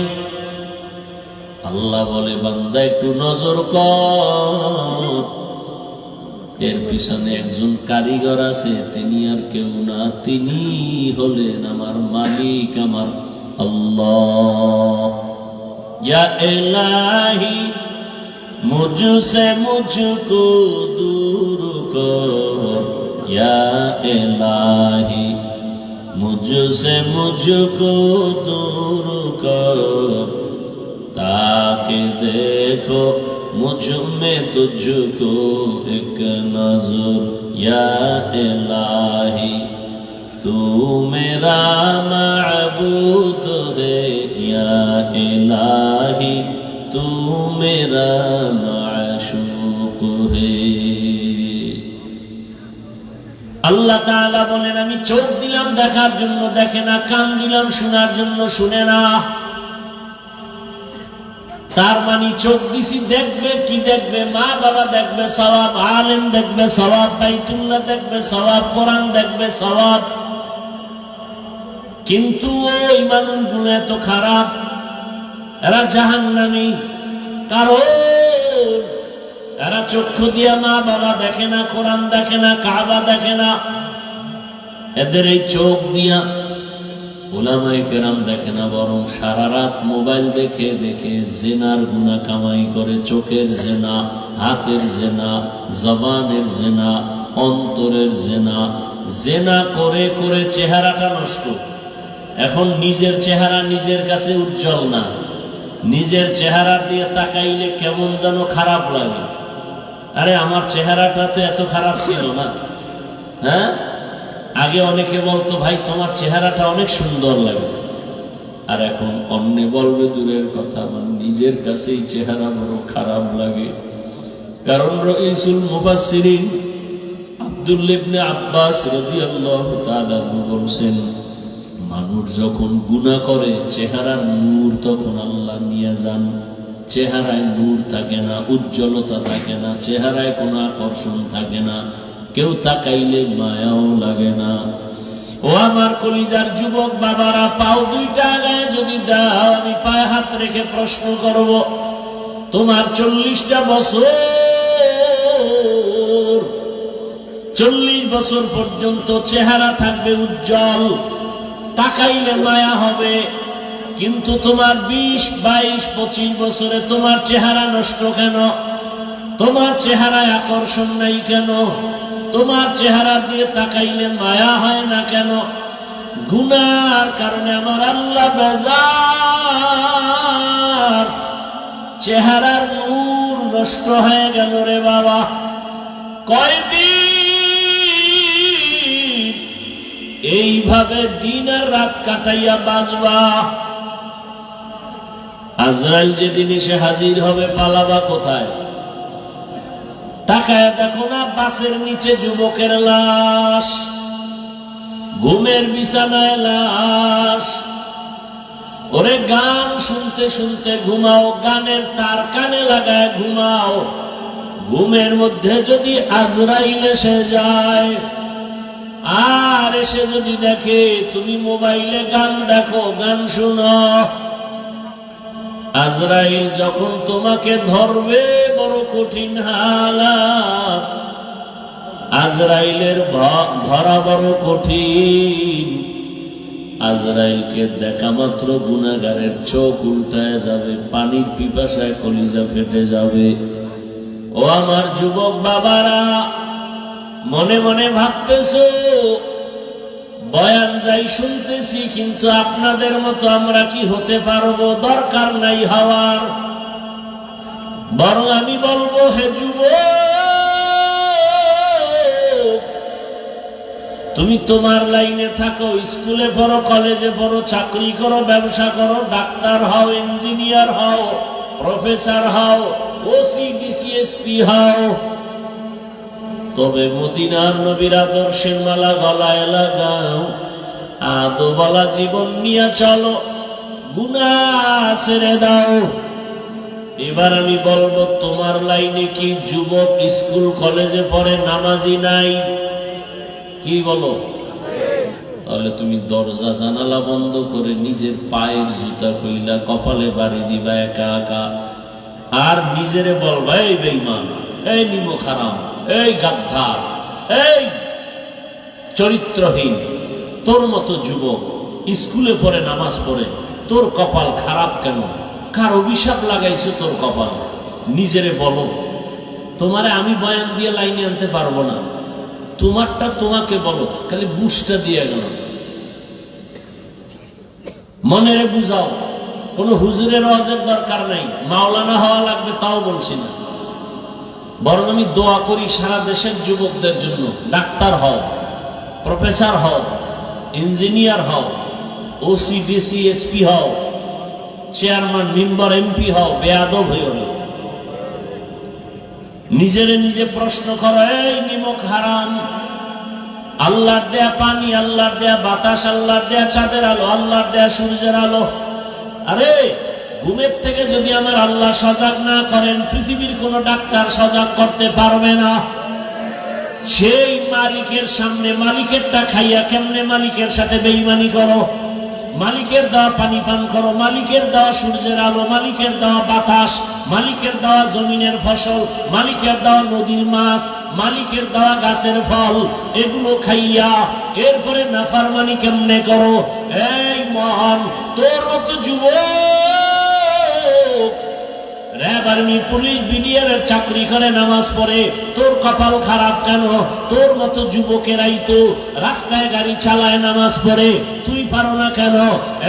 আল্লাহ বলে, বান্দা একটু নজর কর, এর পিছনে একজন কারিগর আছে, তিনি আর কেউ না, তিনি হলেন আমার মালিক, আমার আল্লাহ। ইয়া ইলাহি মুঝসে মুঝকো দূর কর, ইয়া ইলাহি মুঝসে মুঝকো দূর কর, ताकि देखो मुझ में तुझको एक नजर, या इलाही तू मेरा माबूद है, या इलाही तू मेरा माशूक है। আল্লাহ তাআলা বলেন, আমি চোখ দিলাম দেখার জন্য, দেখে না, কান দিলাম শোনার জন্য, শুনে না। তার মানে চোখ দিছি, দেখবে কি? দেখবে মা বাবা দেখবে সওয়াব, আলেম দেখবে সওয়াব, বাইতুল্লাহ দেখবে সওয়াব, কোরআন দেখবে সওয়াব। কিন্তু ওই মানুষগুলো এত খারাপ, এরা জাহান্নামী। কারণ এরা চক্ষু দিয়া মা বাবা দেখে না, কোরআন দেখে না, কাবা দেখে না। এদের এই চোখ দিয়া উলামায়ে কেরাম দেখে না, বরং সারা রাত মোবাইল দেখে দেখে জিনার গুনাহ কামাই করে। চোখের জিনা, হাতের জিনা, জবানের জিনা, অন্তরের জিনা। জিনা করে করে চেহারাটা নষ্ট। এখন নিজের চেহারা নিজের কাছে উজ্জ্বল না, নিজের চেহারা দিয়ে তাকাইলে কেমন যেন খারাপ লাগে। আরে আমার চেহারাটা তো এত খারাপ ছিল না, হ্যাঁ? আগে অনেকে বলতো, ভাই তোমার চেহারাটা অনেক সুন্দর লাগে, আর এখন অন্য বলবে দূরের কথা, আমার নিজের কাছেই চেহারা বড় খারাপ লাগে। কারণ রাইসুল মুফাসসিরিন আব্দুল্লাহ ইবনে আব্বাস রাদিয়াল্লাহু তাআলা বলেছেন, মানুষ যখন গুনাহ করে চেহারার নূর তখন আল্লাহ নিয়ে যান। চেহারায় নূর থাকে না, উজ্জ্বলতা থাকে না, চেহারায় কোনো আকর্ষণ থাকে না, কেউ তাকাইলে মায়াও লাগে না। ও আমার কলিজার যুবক বাবারা, পাও দুইটা গায়ে যদি দাও, আমি পায়ে হাত রেখে প্রশ্ন করব, তোমার 40টা বছর 40 বছর পর্যন্ত চেহারা থাকবে উজ্জ্বল, তাকাইলে মায়া হবে। কিন্তু তোমার 20, 22, 25 বছরে তোমার চেহারা নষ্ট কেন? তোমার চেহারায় আকর্ষণ নাই কেন? তোমার চেহারা দিয়ে তাকাইলে মায়া হয় না কেন? গুনার কারণে আমার আল্লাহ বেজার, চেহারার নূর নষ্ট হয়ে গেল রে বাবা। কয়দিন এইভাবে দিন আর রাত কাটাইয়া বাঁচবা? আজরাইল যেদিন এসে হাজির হবে পালাবা কোথায়? তাকায় দেখো না বাসের নিচে যুবকের লাশ, ঘুমের বিছানায় লাশ। ওরে গান শুনতে শুনতে ঘুমাও, গানের তার কানে লাগায় ঘুমাও। ঘুমের মধ্যে যদি আজরাইল এসে যায় আর এসে যদি দেখে তুমি মোবাইলে গান দেখো, গান শুনো, আজরাইল যখন তোমাকে ধরবে বড় কঠিন হালাত। আজরাইলের ধরা বড় কঠিন। আজরাইলকে দেখা মাত্র গুনাহগারের চোখ উল্টায় যাবে, পানির পিপাসায় কলিজা ফেটে যাবে। ও আমার যুবক বাবারা, মনে মনে ভাবতেছো বয়ান যাই শুনতেছি, কিন্তু আপনাদের মতো আমরা কি হতে পারবো? দরকার নাই হওয়ার। বরং আমি বলবো, হে যুবক, তুমি তোমার লাইনে থাকো, স্কুলে পড়ো, কলেজে পড়ো, চাকরি করো, ব্যবসা করো, ডাক্তার হও, ইঞ্জিনিয়ার হও, প্রফেসর হও, ওসি ডিসিএসপি হও। তবে মদিনার নবীর আদর্শের মালা গলায় লাগাও, আদো বলা জীবন নিয়ে চলো, গুনাহ ছেড়ে দাও। এবার আমি বলবো, তোমার লাইনে কি যুবক স্কুল কলেজে পড়ে নামাজি নাই? কি বলো? তাহলে তুমি দরজা জানালা বন্ধ করে নিজের পায়ের জুতা খুইলা কপালে বাড়ি দিবা একা একা, আর নিজেরে বলবা, এই বেঈমান, এই নিমক হারাম, এই গাদ্দার, এই চরিত্রহীন। তোর মতো যুবক স্কুলে পড়ে নামাজ পড়ে, তোর কপাল খারাপ কেন? কার অভিশাপ লাগাইছো তোর কপাল? নিজেরে বলো। তোমারে আমি বয়ান দিয়ে লাইনে আনতে পারবো না, তোমারটা তোমাকে বলো। খালি বুঝটা দিয়ে গেল, মনেরে বুঝাও। কোন হুজুরের ওয়াজের দরকার নাই, মাওলানা হওয়া লাগবে তাও বলছি না। বরং আমি দোয়া করি সারা দেশের যুবকদের জন্য, ডাক্তার হও, প্রফেসর হও, ইঞ্জিনিয়ার হও, ওসি ডিসি এসপি হও, চেয়ারম্যান মেম্বার এমপি হও, বেয়াদব হইও না। নিজেরে নিজে প্রশ্ন করো, এই নিমক হারাম, আল্লাহর দেয়া পানি, আল্লাহর দেয়া বাতাস, আল্লাহর দেয়া চাঁদের আলো, আল্লাহর দেয়া সূর্যের আলো। আরে ঘুমের থেকে যদি আমার আল্লাহ সজাগ না করেন, পৃথিবীর কোন ডাক্তার সজাগ করতে পারবে না। সেই মালিকের সামনে মালিকেরটা খাইয়া কেমনে মালিকের সাথে বেঈমানি করো? মালিকের দেওয়া পানি পান করো, মালিকের দেওয়া সূর্যের আলো, মালিকের দেওয়া বাতাস, মালিকের দেওয়া জমিনের ফসল, মালিকের দেওয়া নদীর মাছ, মালিকের দেওয়া গাছের ফল, এগুলো খাইয়া এরপরে নাফরমানি কেমনে করো? এই মহান, তোর মতো যুবক র্যাব, আর্মি, পুলিশ, বিডিআরের চাকরি করে নামাজ পড়ে, তোর কপাল খারাপ কেন? তোর মতো যুবকেরাই তো রাস্তায় গাড়ি চালায় নামাজ পড়ে, তুই পারো না কেন?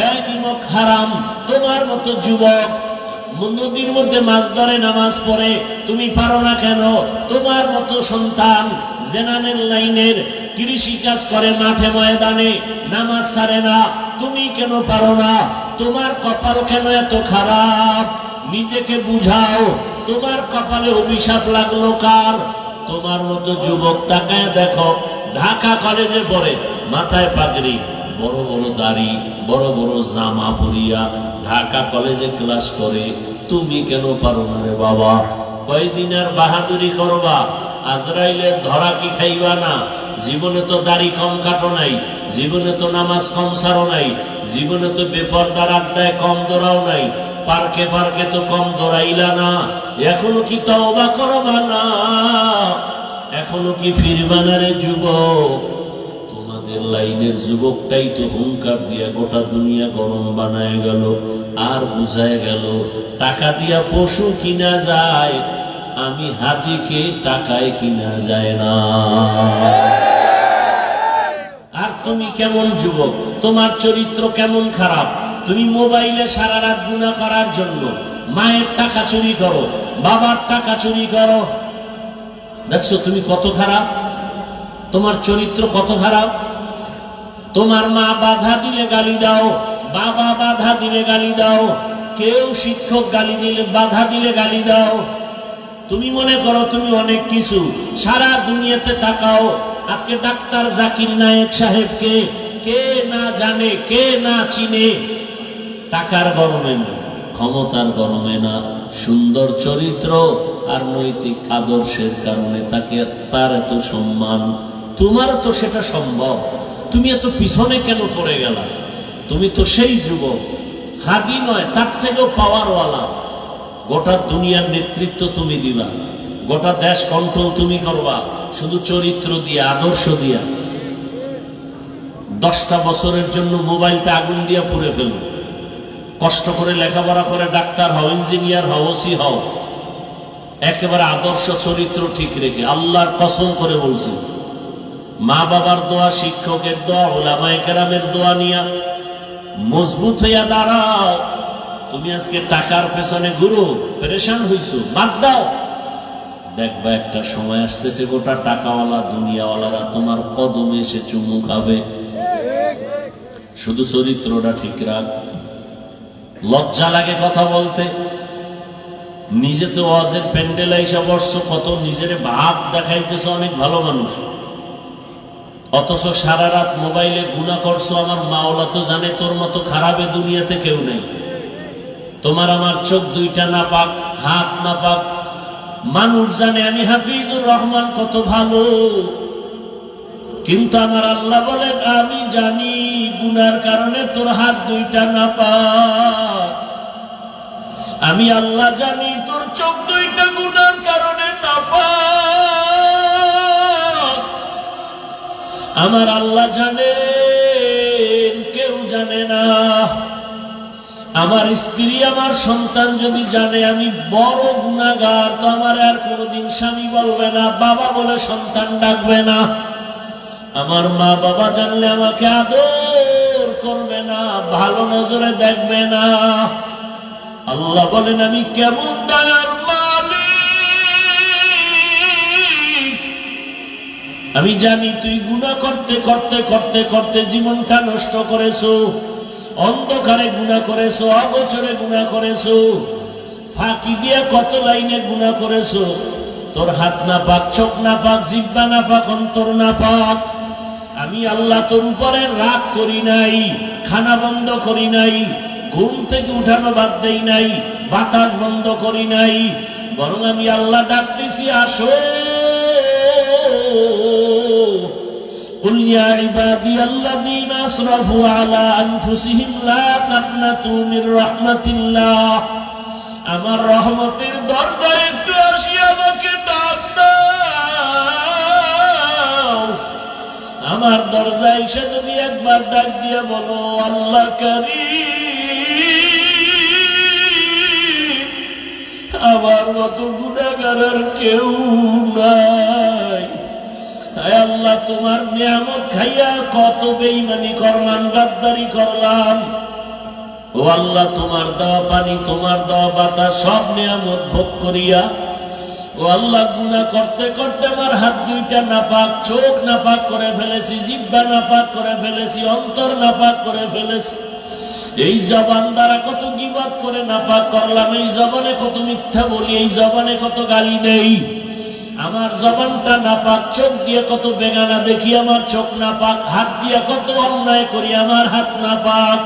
এই নিমক হারাম, তোমার মতো যুবক নদীর মধ্যে মাছ ধরে নামাজ পড়ে, তুমি পারো না কেন? তোমার মতো সন্তান জেনারেল লাইনের কৃষি কাজ করে মাঠে ময়দানে, নামাজ ছাড়ে না, তুমি কেন পারো না? তোমার কপাল কেন এত খারাপ? নিজেকে বুঝাও, তোমার কপালে অভিশাপ লাগলো কার? তোমার মতো যুবক তাকায় দেখো, ঢাকা কলেজে পড়ে, মাথায় পাগড়ি, বড় বড় দাড়ি, বড় বড় জামা পরিয়া ঢাকা কলেজে ক্লাস করে, তুমি কেন পারো না রে বাবা? কয়দিন আর বাহাদুরি করবা? আজরাইলের ধরা কি খাইবা না? জীবনে তো দাড়ি কম কাটো নাই, জীবনে তো নামাজ কম সারো নাই, জীবনে তো বেপরদার আড্ডায় কম দৌড়াও নাই, পার্কে পার্কে তো কম দৌড়াইলা না, এখনো কি তওবা করবা না? এখনো কি ফিরবানারে যুবক? তোমাদের লাইনের যুবকটাই তো হুঙ্কার দিয়া গোটা দুনিয়া গরম বানায় গেল, আর বুঝায় গেল টাকা দিয়া পশু কিনা যায়, আমি হাদিকে টাকায় কিনা যায় না। আর তুমি কেমন যুবক, তোমার চরিত্র কেমন খারাপ, তুমি মোবাইলে সারা রাত গুনাহ করার জন্য মায়ের টাকা চুরি করো, বাবার টাকা চুরি করো। দেখছো তুমি কত খারাপ, তোমার চরিত্র কত খারাপ। তোমার মা বাধা দিলে গালি দাও, বাবা বাধা দিলে গালি দাও, কেউ শিক্ষক গালি দিলে বাধা দিলে গালি দাও। তুমি মনে করো তুমি অনেক কিছু। সারা দুনিয়াতে তাকাও, আজকে ডাক্তার জাকির নায়েক সাহেবকে কে না জানে, কে না চিনে? টাকার গরমে না, ক্ষমতার গরমে না, সুন্দর চরিত্র আর নৈতিক আদর্শের কারণে তাকে তার এত সম্মান। তোমার তো সেটা সম্ভব, তুমি এত পিছনে কেন পড়ে গেলা? তুমি তো সেই যুবক, হাদি নয় তার থেকেও পাওয়ারওয়ালা। গোটা দুনিয়ার নেতৃত্ব তুমি দিবা, গোটা দেশ কন্ট্রোল তুমি করবা, শুধু চরিত্র দিয়ে, আদর্শ দিয়া। 10টা বছরের জন্য মোবাইলটা আগুন দিয়া পুড়ে ফেলবে। কষ্ট করে লেখাপড়া করে ডাক্তার হও, ইঞ্জিনিয়ার হও, ওসি হও, একেবারে আদর্শ চরিত্র ঠিক রেখে। আল্লাহর কসম করে বলছি, মা বাবার দোয়া, শিক্ষকের দোয়া, উলামায়ে কেরামের দোয়া নিয়া মজবুত হইয়া দাঁড়াও। তুমি আজকে টাকার পেছনে গুরু পেরেশান হইছো, বাদ দাও। দেখবা একটা সময় আসতেছে গোটা টাকাওয়ালা দুনিয়াওয়ালারা তোমার কদমে এসে চুমু খাবে। শুধু চরিত্রটা ঠিক রাখ। লজ্জা লাগে কথা বলতে। নিজে তো ওয়াজের প্যান্ডেলে এসে বসছো, কত নিজের ভাব দেখাইতেছো অনেক ভালো মানুষ, অথচ সারা রাত মোবাইলে গুনাহ করছো। আমার মাওলা তো জানে তোর মতো খারাপে দুনিয়াতে কেউ নেই। তোমার আমার চোখ দুইটা নাপাক, হাত নাপাক। মানুষ জানে আমি হাফিজুর রহমান কত ভালো, কিন্তু আমার আল্লাহ বলেন আমি জানি গুনার কারণে তোর হাত দুইটা নাপাক। আমি আল্লাহ জানি তোর চোখ দুইটা গুনার কারণে নাপাক। আমার আল্লাহ জানেন, কেউ জানে না। আমার স্ত্রী, আমার সন্তান যদি জানে আমি বড় গুনাহগার, তো আমার আর কোনোদিন স্বামী বলবে না, বাবা বলে সন্তান ডাকবে না। আমার মা বাবা জানলে আমাকে আদর করবে না, ভালো নজরে দেখবে না। আল্লাহ বলেন আমি কেমন দয়ার মালিক। আমি জানি তুই গুনাহ করতে করতে করতে করতে জীবনটা নষ্ট করেছো, অন্ধকারে গুনাহ করেছো, অগোচরে গুনাহ করেছো, ফাঁকি দিয়ে কত লাইনে গুনাহ করেছো। তোর হাত না পাক, চোখ না পাক, জিহ্বা না পাক, অন্তর না পাক। আমি আল্লাহ তোর উপরে রাগ করি নাই, খানা বন্ধ করি নাই, ঘুম থেকে উঠানো বাদ দেই নাই, বাতাস বন্ধ করি নাই, বরং আমি আল্লাহ ডাকতেছি আসো। قل يا عبادي الذين اسرفوا على انفسهم لا تقنطوا من رحمة الله। আমার রহমতের দরজায় একটু আসি, আমাকে ডাক দাও। আমার দরজায় এসে যদি একবার ডাক দিয়ে বলো আল্লাহ কারীম, আমার মতো গুনাহগার আর কেউ নাই। হায় আল্লাহ, তোমার নিয়ামত খাইয়া কত বেঈমানি করলাম, গাদ্দারি করলাম। ও আল্লাহ, তোমার দেওয়া পানি, তোমার দেওয়া বাতাস, সব নিয়ামত ভোগ করিয়া ও আল্লাহ গুনাহ করতে করতে আমার হাত দুইটা নাপাক, চোখ নাপাক করে ফেলেছি, জিহ্বা নাপাক করে ফেলেছি, অন্তর নাপাক করে ফেলেছি। এই জবান দ্বারা কত গীবত করে নাপাক করলাম, এই জবানে কত মিথ্যা বলি, এই জবানে কত গালি দেই। আমার জবানটা নাপাক, চোখ দিয়ে কত বেগানা দেখি, আমার চোখ নাপাক, হাত দিয়ে কত অন্যায় করি, আমার হাত নাপাক।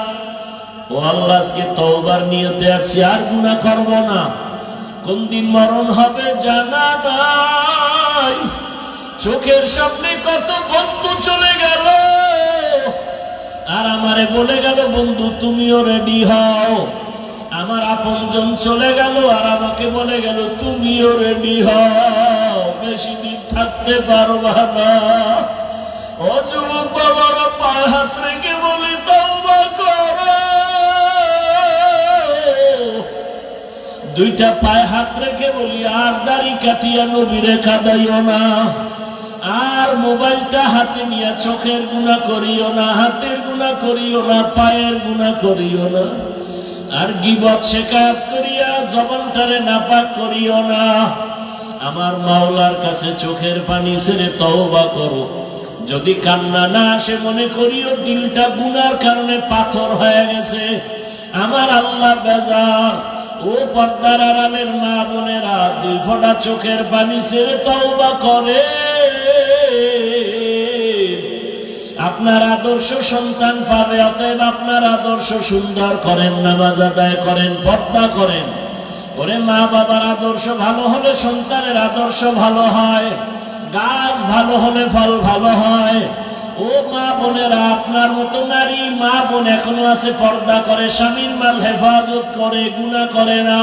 ও আল্লাহ, আজকে তওবার নিয়তে আছি, আর গুনাহ করব না। কোন দিন মরণ হবে জানা নাই। চোখের সামনে কত বন্ধু চলে গেল, আর আমারে বলে গেল বন্ধু তুমিও রেডি হও। আমার আপনজন চলে গেল, আর আমাকে বলে গেল তুমিও রেডি হও। বেশি দিন থাকতে পারবা না। ও যুবক বাবারা, পায়ে হাত রেখে বলি তওবা করো। দুইটা পায়ে হাত রেখে বলি, আর দাড়ি কাটিয়া নবীরে কাঁদাইও না, আর মোবাইলটা হাতে নিয়ে চোখের গুনাহ করিও না, হাতের গুনাহ করিও না, পায়ের গুনাহ করিও না, আর গীবত শিকায়ত করিয়া জবানটারে নাপাক করিও না। আমার মাওলার কাছে চোখের পানি ছেড়ে তওবা করো। যদি কান্না না আসে, মনে করিও দিলটা গুনার কারণে পাথর হয়ে গেছে। আমার আল্লাহ বেজার। ও পর্দার আড়ালের মা বোনেরা, দুই ফোঁটা চোখের পানি ছেড়ে তওবা করে। আপনার আদর্শ সন্তান পাবে। অতএব আপনার আদর্শ সুন্দর করেন, নামাজ আদায় করেন, পর্দা করেন। ওরে মা বাবার আদর্শ ভালো হলে সন্তানের আদর্শ ভালো হয়। গাছ ভালো হলে ফল ভালো হয়। ও মা বোনেরা, আপনার মতো নারী মা বোন এখনো আছে, পর্দা করে, স্বামীর মাল হেফাজত করে, গুনাহ করে না।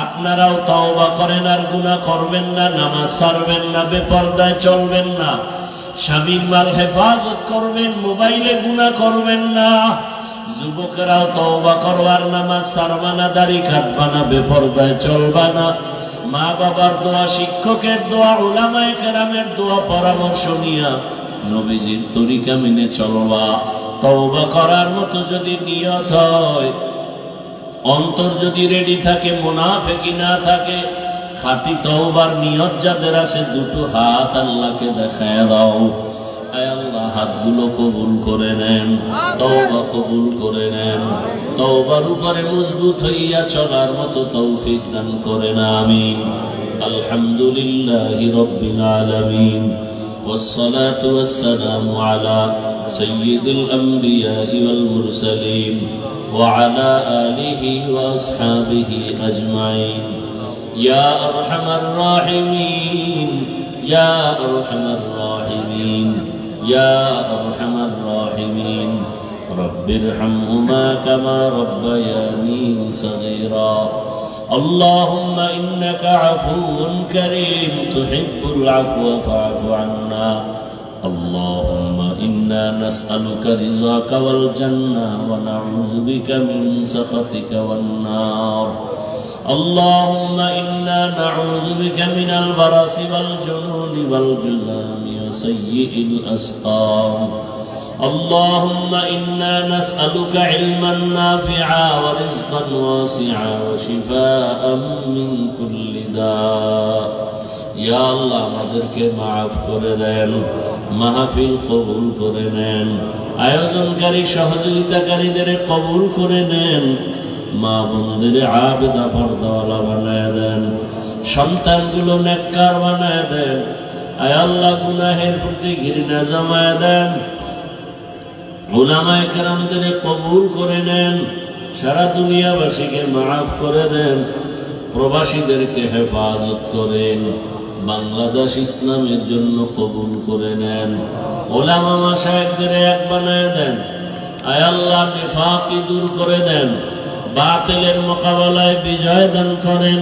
আপনারাও তওবা করেন আর গুনাহ করবেন না, নামাজ ছাড়বেন না, বেপর্দায় চলবেন না, স্বামীর মাল হেফাজত করবেন, মোবাইলে গুনাহ করবেন না। যুবকেরাও তওবা করবার, নামাজ ছাড়বা না, দাড়ি কাটবা না, বেপর্দায় চলবা না। মা বাবার দোয়া, শিক্ষকের দোয়া, উলামায়ে কেরামের দোয়া, পরামর্শ নিয়া নবীজির তরিকা মেনে চলবা। তওবা করার মতো যদি নিয়ত হয়, অন্তর যদি রেডি থাকে, মুনাফিকি না থাকে, খাঁটি তওবার নিয়ত যাদের আছে, দুটো হাত আল্লাহকে দেখায় দাও। আয় আল্লাহ, হাতগুলো কবুল করে নেন, তওবা কবুল করে নেন। তওবার উপরে মজবুত হইয়া চলার মতো তৌফিক দান করেন, আমিন। আলহামদুলিল্লাহি রাব্বিল আলামিন, والصلاة والسلام على سيد الأنبياء والمرسلين وعلى آله وأصحابه أجمعين. يا أرحم الراحمين، يا أرحم الراحمين، يا أرحم الراحمين. رب ارحمهما كما ربياني صغيرا. اللهم إنك عفو كريم تحب العفو فاعف عنا. اللهم إنا نسألك رضاك والجنة ونعوذ بك من سخطك والنار. اللهم إنا نعوذ بك من البرص والجنون والجذام وسيء الأسقام. اللهم إنا نسألك علما نافعا ورزقا واسعا وشفاء من كل داء. يا الله আমাদেরকে মাফ করে দেন, মাহফিল কবুল করে নেন, আয়োজনকারী সহযোগিতাকারীদের কবুল করে নেন, মা বোনদের আবেদা পর্দাওয়ালা বানায় দেন, সন্তানগুলো নেককার বানায় দেন। আয় আল্লাহ, গুনাহের প্রতি ঘৃণা জমায় দেন। উলামায়ে কেরামদের কবুল করে নেন, সারা দুনিয়াবাসীকে মাফ করে দেন, প্রবাসীদেরকে হেফাজত করেন, বাংলাদেশ ইসলামের জন্য কবুল করে নেন। উলামা মাশায়েখদের এক বানায় দেন। আয় আল্লাহ, নিফাকি দূর করে দেন, বাতিলের মোকাবেলায় বিজয় দান করেন,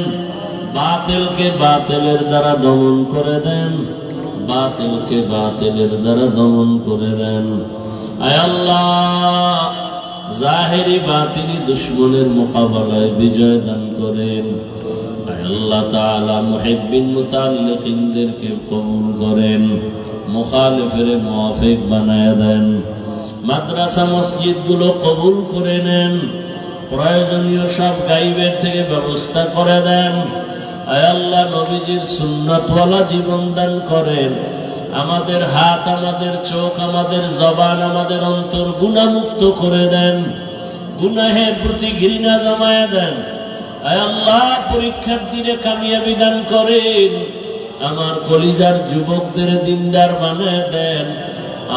বাতিলকে বাতিলের দ্বারা দমন করে দেন, বাতিলকে বাতিলের দ্বারা দমন করে দেন। আয় আল্লাহ, জাহেরি বাতিনি দুশমনের মোকাবেলায় বিজয় দান করেন। আয় আল্লাহ তাআলা, মুহিব্বিন মুতাআল্লিকিনদেরকে কবুল করেন, মুখালিফের মুওয়াফিক বানায় দেন। মাদ্রাসা মসজিদগুলো কবুল করে নেন, প্রয়োজনীয় সব গাইবের থেকে ব্যবস্থা করে দেন। আয় আল্লাহ, নবীজির সুন্নাতওয়ালা জীবন দান করেন। আমাদের হাত, আমাদের চোখ, আমাদের জবান, আমাদের অন্তর গুনাহমুক্ত করে দেন, গুনাহের প্রতি ঘৃণা জমায় দেন। আয় আল্লাহ, পরীক্ষার দিনে কামিয়াবি দান করেন। আমার কলিজার যুবকদের দিনদার বানায় দেন।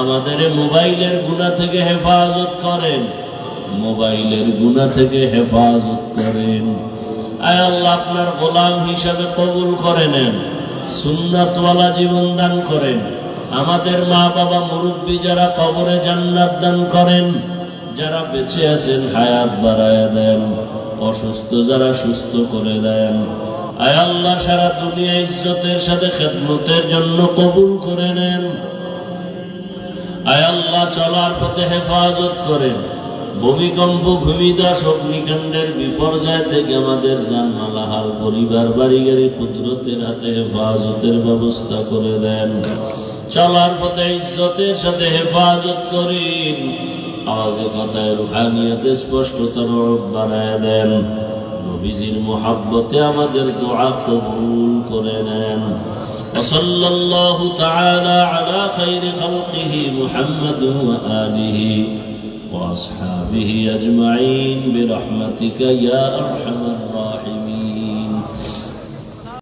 আমাদের মোবাইলের গুনাহ থেকে হেফাজত করেন, মোবাইলের গুনাহ থেকে হেফাজত করেন। আয় আল্লাহ, আপনার গোলাম হিসাবে কবুল করে নেন, সুন্নাতওয়ালা জীবন দান করেন। আমাদের মা বাবা মুরব্বী যারা, কবরে জান্নাত দান করেন। যারা বেঁচে আছেন হায়াত বাড়ায় দেন, অসুস্থ যারা সুস্থ করে দেন। আয় আল্লাহ সারা দুনিয়া ইজ্জতের সাথে খেদমতের জন্য কবুল করে নেন। আয় আল্লাহ চলার পথে হেফাজত করেন। ভূমিকম্প, ভূমিধস, অগ্নিকাণ্ডের বিপর্যয় থেকে আমাদের জানমালাহাল, পরিবার, বাড়ি গাড়ি কুদরতের হাতে হেফাজতের ব্যবস্থা করে দেন। চলার পথে ইজ্জতের সাথে হেফাজত করেন। আওয়াজে কথায় রুহানিয়াতে স্পষ্টতর বানায় দেন। নবীজির মোহাব্বতে আমাদের দোয়া কবুল করে নেন। وصلى الله تعالى على خير خلقه محمد وآله وأصحابه أجمعين برحمتك يا أرحم الراحمين.